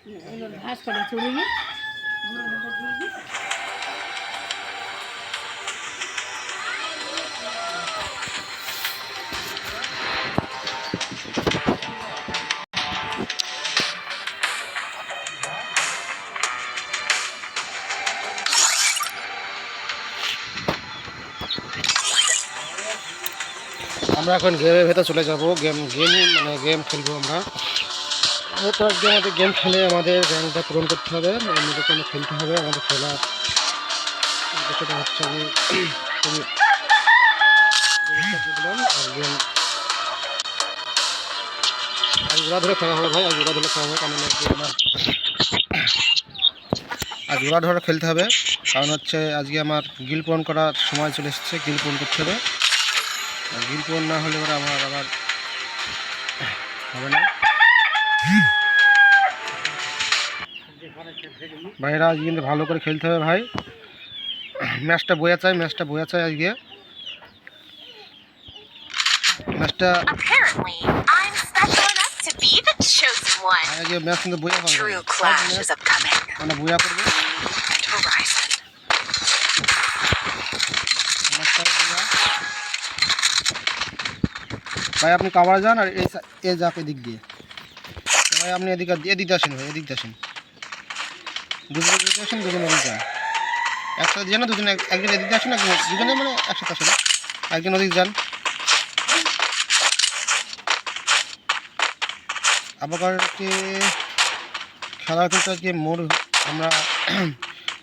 ঘাস কাটা চড়িয়ে আমরা এখন গেমের ভেতর চলে যাব। গেম খেলবো আমরা। হয়তো আজকে আমাদের গেম খেলে আমাদের র্যাঙ্কটা পূরণ করতে হবে, নিজেকে খেলতে হবে। আমাদের খেলার বিষয়টা হচ্ছে আমি দিলাম আর গেম আজ ঘোরা ধরে খেলা হবে ভাই, আজ ঘোরা ধরে খেলা হবে। কারণ আজ ঘোরা ধরে খেলতে হবে, কারণ হচ্ছে আজকে আমার গিল পূরণ করার সময় চলে এসেছে। গিল পূরণ করতে হবে, গিল পূরণ না হলে ওরা আমার আবার হবে না। ভাইরা আজ কিন্তু ভালো করে খেলতে হবে ভাই, ম্যাচটা বোঝা চাই, ম্যাচটা বোঝা চাই আজকে ম্যাচটা আজকে ম্যাচ কিন্তু বোঝা পাবে, মানে বোঝা করবে ভাই। আপনি কাভার যান আর এই যাক এদিক দিয়ে ভাই, আপনি এদিকে আসেন ভাই, এদিকে আসেন, দুজনে এদিকে আসেন, দুজনে এদিকে যান, একসাথে যান না, দুজনে একজন এদিকে আসেন, একজন দুজনে মানে একসাথে আসেন, একজন ওদিকে যান। আবার খেলার কিন্তু আজকে মোড় আমরা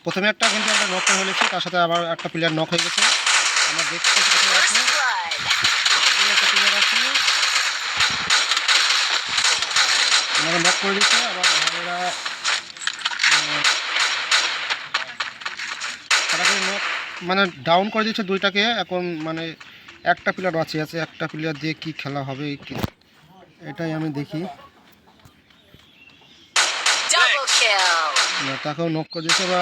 প্রথমে একটা কিন্তু আমরা নক হয়ে ফেলেছি, তার সাথে আবার একটা প্লেয়ার নক হয়ে গেছে। আমরা দেখতে একটা প্লেয়ার আছে, ওনারা নক করে দিচ্ছে। আবার ভাইয়েরা তারা নক মানে ডাউন করে দিচ্ছে দুইটাকে। এখন মানে একটা প্লেয়ার বাঁচিয়ে আছে, একটা প্লেয়ার দিয়ে কি খেলা হবে এটাই আমি দেখি। তাকেও নক করে দিচ্ছে বা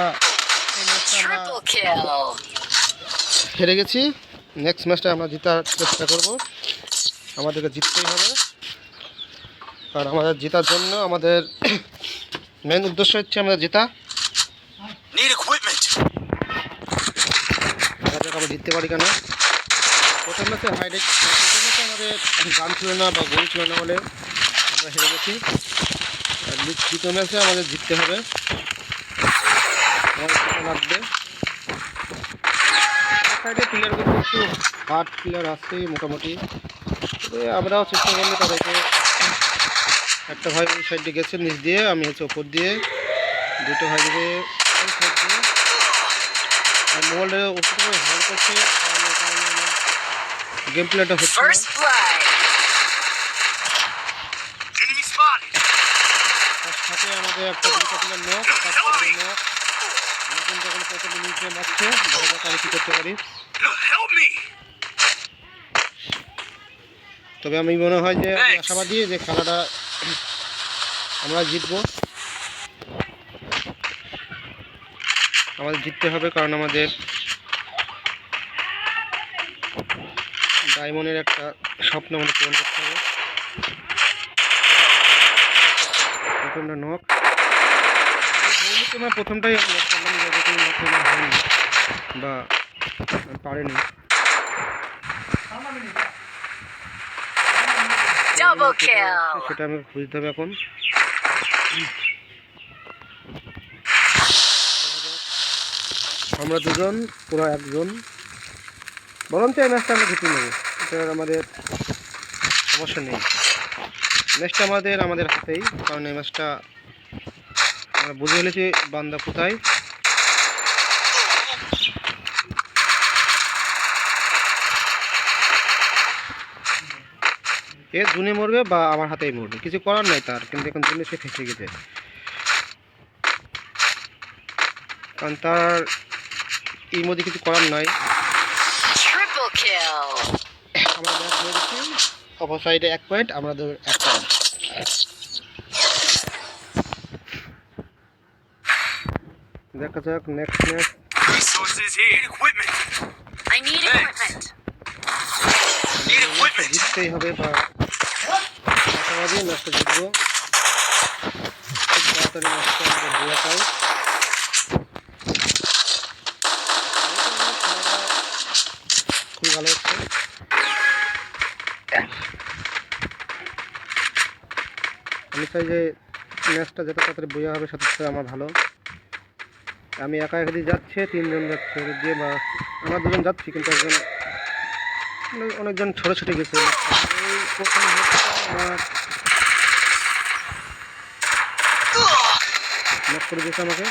হেরে গেছি। নেক্সট ম্যাচটা আমরা জেতার চেষ্টা করব, আমাদেরকে জিততেই হবে। কারণ আমাদের জেতার জন্য আমাদের মেন উদ্দেশ্য হচ্ছে আমাদের জেতা। আমরা জিততে পারি কেন? প্রথম ম্যাচে হাইলাইট, প্রথম ম্যাচে আমাদের গান ছিল না বা গোল ছিল না বলে আমরা হেরে গেছি। আর দ্বিতীয় ম্যাচে আমাদের জিততে হবে, লাগবে। সাইডে প্লেয়ারগুলো একটু হার্ড প্লেয়ার আছে মোটামুটি, তবে আমরাও চেষ্টা করলে তাদেরকে। একটা ভাই ওই সাইডে গেছে নিচ দিয়ে, আমি হচ্ছে ওপর দিয়ে, দুটো ভাই দিকে ওই সাইড দিয়ে। আর মোবাইলটা ওপর করে হল করছে, কারণে গেম প্লেটা হচ্ছে না। তার সাথে আমাদের একটা দুটো প্লেয়ার নক, তার সাথে নক নতুন যখন প্রথম মিনিটে মারছে, দেখা যাক আমি কী করতে পারি। তবে আমি মনে হয় যে আমি আশাবাদী যে খেলাটা আমরা জিতবো। আমাদের জিততে হবে, কারণ আমাদের ডায়মন্ডের একটা স্বপ্ন আমাদের পূরণ করতে হবে। প্রথমটা নক, প্রথমটাই আমি নক করলাম, যতক্ষণ নক করলাম হয়নি বা পারেনি। সেটা আমি বুঝতে হবে এখন। আমরা দুজন পুরো একজন, বরঞ্চ এই ম্যাচটা আমরা জিতে নেব, এটা আমাদের সমস্যা নেই। ম্যাচটা আমাদের হাতেই, কারণ এই ম্যাচটা আমরা বুঝে ফেলেছি বান্দা কোথায়। এ জুনে মরবে বা আমার হাতেই মরবে, কিছু করার নাই তার, কিন্তু এখন জুনে সে ফেসে গেছে, কারণ তার এই মধ্যে কিছু করার নাই। আমরা ব্যাট ধরে দিচ্ছি, অপর সাইডে 1 পয়েন্ট, আমাদের 1 পয়েন্ট। দেখা যাক নেক্সট ম্যাচ। জিততেই হবে বা আশাবাদী ম্যাচটা জিতবো। তাড়াতাড়ি ম্যাচটা আমাদের বোয়া চাই। খুবই ভালো হচ্ছে। আমি চাই যে ম্যাচটা যত তাড়াতাড়ি বোয়া হবে সাথে সাথে আমার ভালো। আমি একা একাদি যাচ্ছে, 3 জন যাচ্ছে ওদিক দিয়ে, বা আমরা 2 জন যাচ্ছি, কিন্তু একজন অনেকজন ছোটো ছুটে গেছে। এই প্রথম আমার নক করে দিয়েছে আমাকে।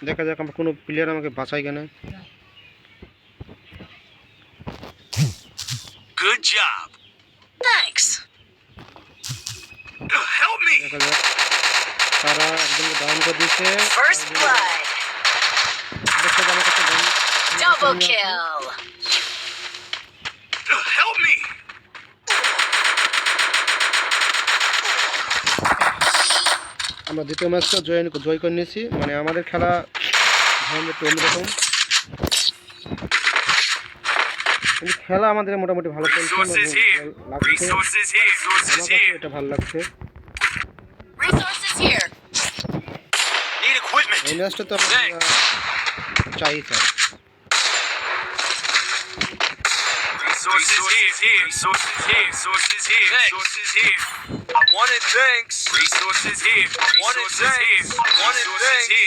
দেখা যাক আমার কোনো প্লেয়ার আমাকে বাঁচাই কেন। Good job. Thanks. Help me. দেখা যাক তারা একজনকে ডাউন করে দিয়েছে। First blood. দেখতে আমার কাছে Double kill. Help me. আমরা দ্বিতীয় ম্যাচটা জয় করে নিয়েছি। মানে আমাদের খেলা ধরনের একটু অন্যরকম, কিন্তু খেলা আমাদের মোটামুটি ভালো চলছে, লাগছে। আমার কাছে এটা ভালো লাগছে। Resources here. Need equipment. এই ম্যাচটা তো আমরা চাই। Resources here. Resources here. Resources here. Resources here. I want it, thanks. Resources here. I want it, thanks. I want it, thanks.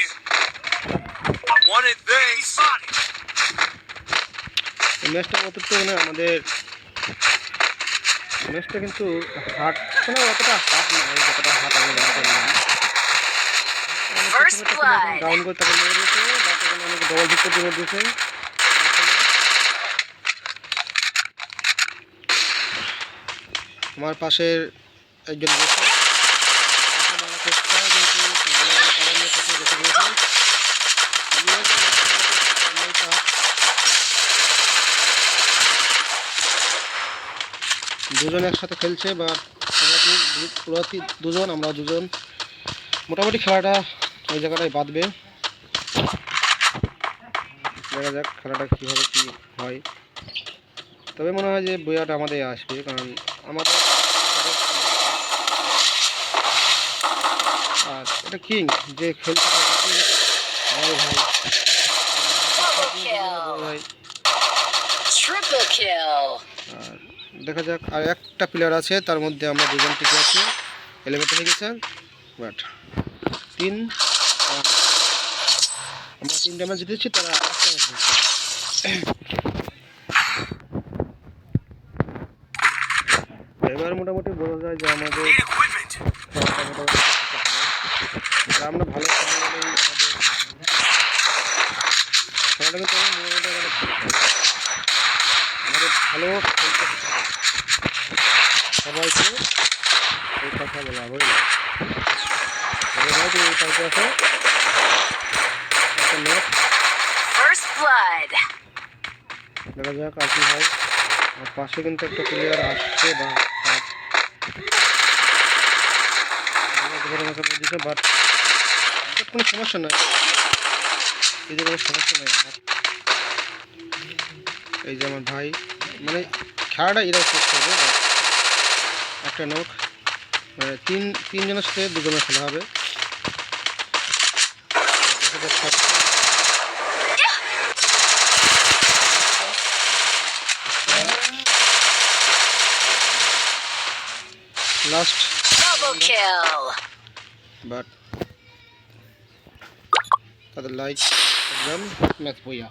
I want it, thanks. এই ম্যাচটা অতিরিক্ত মানে আমাদের ম্যাচটা কিন্তু হার্ড, মানে অতটা হার্ড নয় যতটা হার্ড আমি ডাউন করে তাকে মেরে দিয়েছে, বা তখন আমাকে ডবল হিট করে মেরে দিয়েছে। আমার পাশের একজন গেছে মারার চেষ্টা, কিন্তু দুজন একসাথে খেলছে, বা দুজন, আমরা দুজন, মোটামুটি খেলাটা ওই জায়গাটায় বাঁধবে। দেখা যাক খেলাটা কীভাবে কী হয়। তবে মনে হয় যে বইয়াটা আমাদের আসবে, কারণ আমাদের আর এটা কিং যে খেলছে ভাই ভাই। আর দেখা যাক আর একটা প্লেয়ার আছে, তার মধ্যে আমরা 2 জন টিকে আছি। এলিমিনেট হয়ে গেছে, বাট 3 আমরা 3টা ম্যাচ জিতেছি, তারা 1টা ম্যাচ জিতেছে। এবার মোটামুটি বোঝা যায় যে আমাদের আমরা ভালো খেলাটা কিন্তু আমাদের ভালো খেলতে হবে। সবাইকে এই কথা বলা হইল। এই কাজে আছে একটা ম্যাচ, দেখা যাক আর কি হয়। আর পাশে কিন্তু একটা প্লেয়ার আসছে, বা দিচ্ছে, বাট কোনো সমস্যা নাই, এই যে কোনো সমস্যা নেই আমার। এই যে আমার ভাই, মানে খেলাটা এরাই শেষ করবে। একটা নক, মানে তিন জনের সাথে 2 জনের খেলা হবে। লাস্ট বাট তাদের লাইক একদম ম্যাচ বইয়া।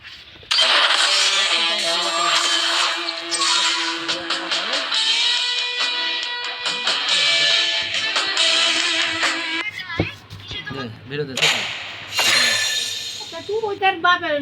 তুই ওইটার বাপের